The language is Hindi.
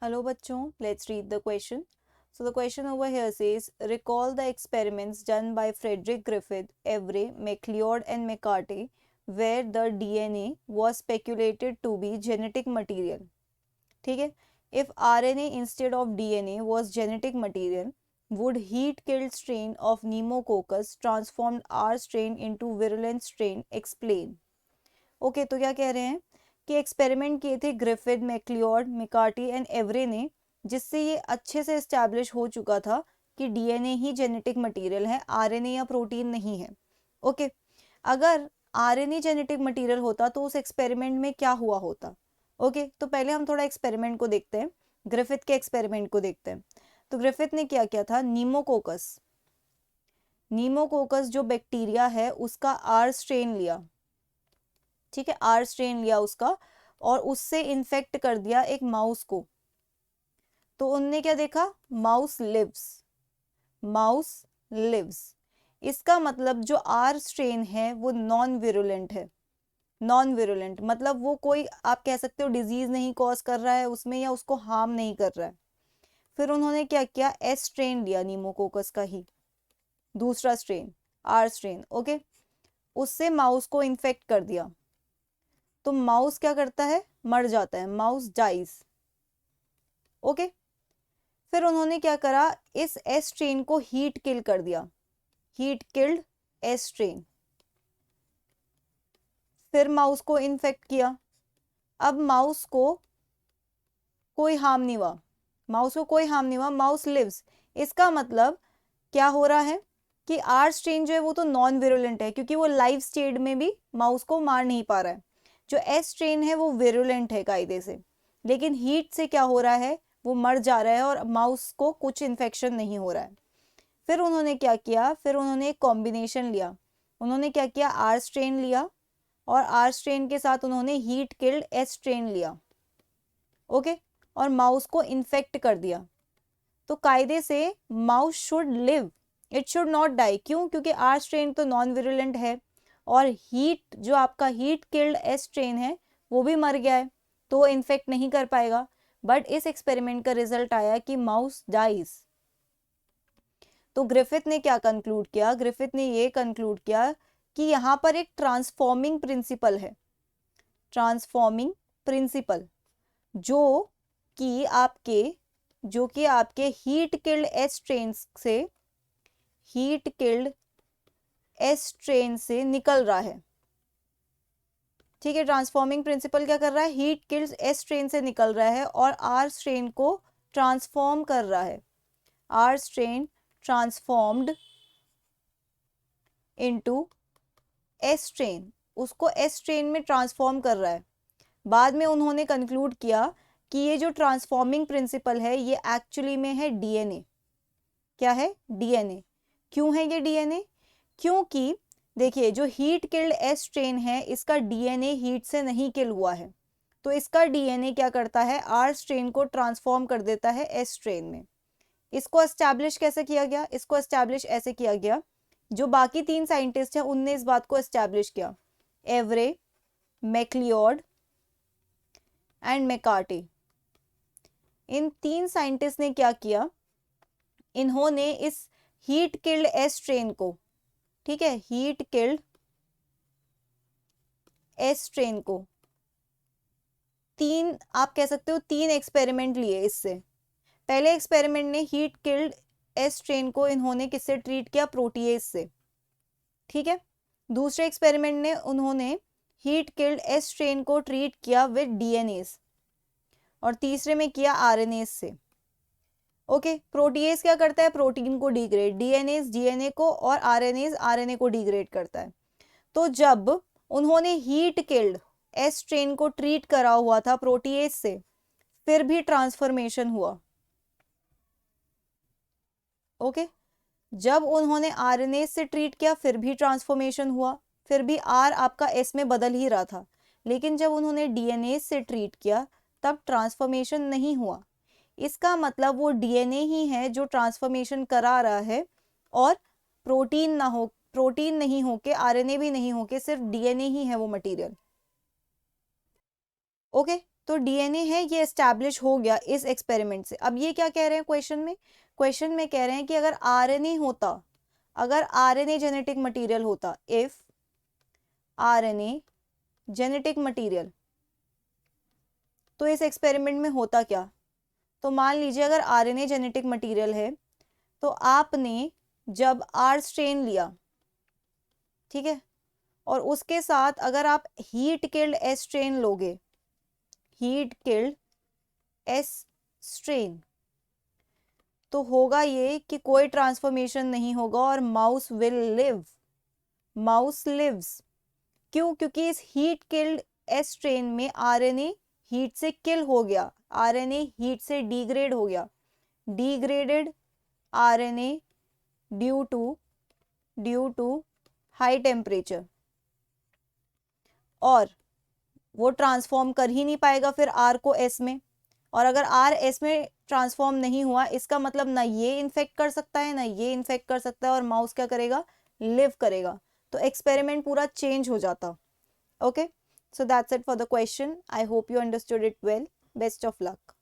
Hello bachon, let's read the question. So the question over here says, recall the experiments done by Frederick Griffith, Everett, MacLeod and McCarthy where the DNA was speculated to be genetic material. ठीक है, if RNA instead of DNA was genetic material, would heat-killed strain of pneumococcus transformed R strain into virulent strain? Explain. Okay तो क्या कह रहे हैं कि एक्सपेरिमेंट किए थे ग्रिफिथ, मैक्लियोड, मिकार्टी एंड एवरे ने, जिससे ये अच्छे से इस्टेब्लिश हो चुका था कि डीएनए ही जेनेटिक मटेरियल है, आरएनए या प्रोटीन नहीं है। ओके, अगर आरएनए जेनेटिक मटेरियल होता तो उस एक्सपेरिमेंट में क्या हुआ होता। ओके, तो पहले हम थोड़ा एक्सपेरिमेंट को देखते हैं, ग्रिफिथ के एक्सपेरिमेंट को देखते हैं। तो ग्रिफिथ ने क्या किया था, नीमोकोकस जो बैक्टीरिया है उसका आर स्ट्रेन लिया, ठीक है, आर स्ट्रेन लिया उसका, और उससे इन्फेक्ट कर दिया एक माउस को। तो उनने क्या देखा, माउस लिव्स। इसका मतलब जो आर स्ट्रेन है वो नॉन विरुलेंट है। नॉन विरुलेंट मतलब वो कोई, आप कह सकते हो, डिजीज नहीं कॉज कर रहा है उसमें या उसको हार्म नहीं कर रहा है। फिर उन्होंने क्या किया, एस स्ट्रेन लिया नीमोकोकस का ही, दूसरा स्ट्रेन, आर स्ट्रेन। ओके, उससे माउस को इन्फेक्ट कर दिया। तो माउस क्या करता है, मर जाता है, माउस डाइज। ओके, फिर उन्होंने क्या करा, इस एस स्ट्रेन को हीट किल कर दिया, हीट किल्ड एस स्ट्रेन। फिर माउस को इन्फेक्ट किया। अब माउस को कोई हार्म नहीं हुआ, माउस लिव्स। इसका मतलब क्या हो रहा है कि आर स्ट्रेन जो है वो तो नॉन विरुलेंट है, क्योंकि वो लाइव स्टेट में भी माउस को मार नहीं पा रहा है। जो एस स्ट्रेन है वो विरुलेंट है कायदे से, लेकिन हीट से क्या हो रहा है, वो मर जा रहा है और माउस को कुछ इन्फेक्शन नहीं हो रहा है। फिर उन्होंने क्या किया, फिर उन्होंने एक कॉम्बिनेशन लिया। उन्होंने क्या किया, आर स्ट्रेन लिया और आर स्ट्रेन के साथ उन्होंने हीट किल्ड एस स्ट्रेन लिया। ओके, और माउस को इन्फेक्ट कर दिया। तो कायदे से mouse should live, it should not die. क्यों, क्योंकि आर स्ट्रेन तो नॉन विरुलेंट है और हीट जो आपका हीट किल्ड एस स्ट्रेन है वो भी मर गया है, तो वो इन्फेक्ट नहीं कर पाएगा। बट इस एक्सपेरिमेंट का रिजल्ट आया कि माउस डाइज। तो ग्रिफिथ ने क्या कंक्लूड किया, ग्रिफिथ ने ये कंक्लूड किया कि यहाँ पर एक ट्रांसफॉर्मिंग प्रिंसिपल है, ट्रांसफॉर्मिंग प्रिंसिपल, जो कि आपके हीट किल्ड एस स्ट्रेन से, हीट किल्ड एस स्ट्रेन से निकल रहा है। ठीक है, ट्रांसफॉर्मिंग प्रिंसिपल क्या कर रहा है, हीट किल्ड एस स्ट्रेन से निकल रहा है और आर स्ट्रेन को ट्रांसफॉर्म कर रहा है। R strain transformed into S strain, उसको एस स्ट्रेन में ट्रांसफॉर्म कर रहा है। बाद में उन्होंने कंक्लूड किया कि ये जो ट्रांसफॉर्मिंग प्रिंसिपल है ये एक्चुअली में है डीएनए। क्या है, डीएनए। क्यों है ये डीएनए, क्योंकि देखिए जो हीट किल्ड एस स्ट्रेन है इसका डीएनए हीट से नहीं किल हुआ है, तो इसका डीएनए क्या करता है, आर स्ट्रेन को ट्रांसफॉर्म कर देता है एस स्ट्रेन में। इसको एस्टैब्लिश कैसे किया गया, इसको एस्टैब्लिश ऐसे किया गया, जो बाकी तीन साइंटिस्ट हैं उनने इस बात को एस्टैब्लिश किया, एवरे, मैक्लियोड एंड मैकार्टी। इन तीन साइंटिस्ट ने क्या किया, इन्होंने इस हीट किल्ड एस स्ट्रेन को, ठीक है, हीट किल्ड एस स्ट्रेन को तीन, आप कह सकते हो तीन एक्सपेरिमेंट लिए इससे। पहले एक्सपेरिमेंट ने हीट किल्ड एस स्ट्रेन को इन्होंने किससे ट्रीट किया, प्रोटीएज से, ठीक है। दूसरे एक्सपेरिमेंट ने उन्होंने हीट किल्ड एस स्ट्रेन को ट्रीट किया विद डीएनएस, और तीसरे में किया आरएनएस से। ओके, प्रोटीएज क्या करता है, प्रोटीन को डिग्रेड, डीएनएस डीएनए को और आरएनएस आरएनए को डिग्रेड करता है। तो जब उन्होंने हीट किल्ड एस स्ट्रेन को ट्रीट करा हुआ था प्रोटीएज से, फिर भी ट्रांसफॉर्मेशन हुआ। ओके, जब उन्होंने आरएनए से ट्रीट किया फिर भी ट्रांसफॉर्मेशन हुआ, फिर भी आर आपका एस में बदल ही रहा था। लेकिन जब उन्होंने डीएनए से ट्रीट किया तब ट्रांसफॉर्मेशन नहीं हुआ। इसका मतलब वो डीएनए ही है जो ट्रांसफॉर्मेशन करा रहा है, और प्रोटीन ना हो, प्रोटीन नहीं होके, आरएनए भी नहीं होके, सिर्फ डीएनए ही है वो मटेरियल। ओके, तो डीएनए है ये एस्टैब्लिश हो गया इस एक्सपेरिमेंट से। अब ये क्या कह रहे हैं क्वेश्चन में, क्वेश्चन में कह रहे हैं कि अगर आरएनए होता, अगर आरएनए जेनेटिक मटेरियल होता, इफ आरएनए जेनेटिक मटेरियल, तो इस एक्सपेरिमेंट में होता क्या। तो मान लीजिए अगर आरएनए जेनेटिक मटेरियल है तो आपने जब आर स्ट्रेन लिया, ठीक है, और उसके साथ अगर आप हीट किल्ड एस स्ट्रेन लोगे, हीट किल्ड एस स्ट्रेन, तो होगा ये कि कोई ट्रांसफॉर्मेशन नहीं होगा और mouse will live, mouse lives. क्यों? क्योंकि इस हीट किल्ड एस स्ट्रेन में आरएनए हीट से किल हो गया, आरएनए हीट से डिग्रेड हो गया, degraded RNA due to high temperature, और वो ट्रांसफॉर्म कर ही नहीं पाएगा फिर आर को एस में, और अगर आर एस में ट्रांसफॉर्म नहीं हुआ इसका मतलब ना ये इन्फेक्ट कर सकता है ना ये इन्फेक्ट कर सकता है, और माउस क्या करेगा, लिव करेगा। तो एक्सपेरिमेंट पूरा चेंज हो जाता। Okay, so that's it for the question. I hope you understood it well. Best of luck.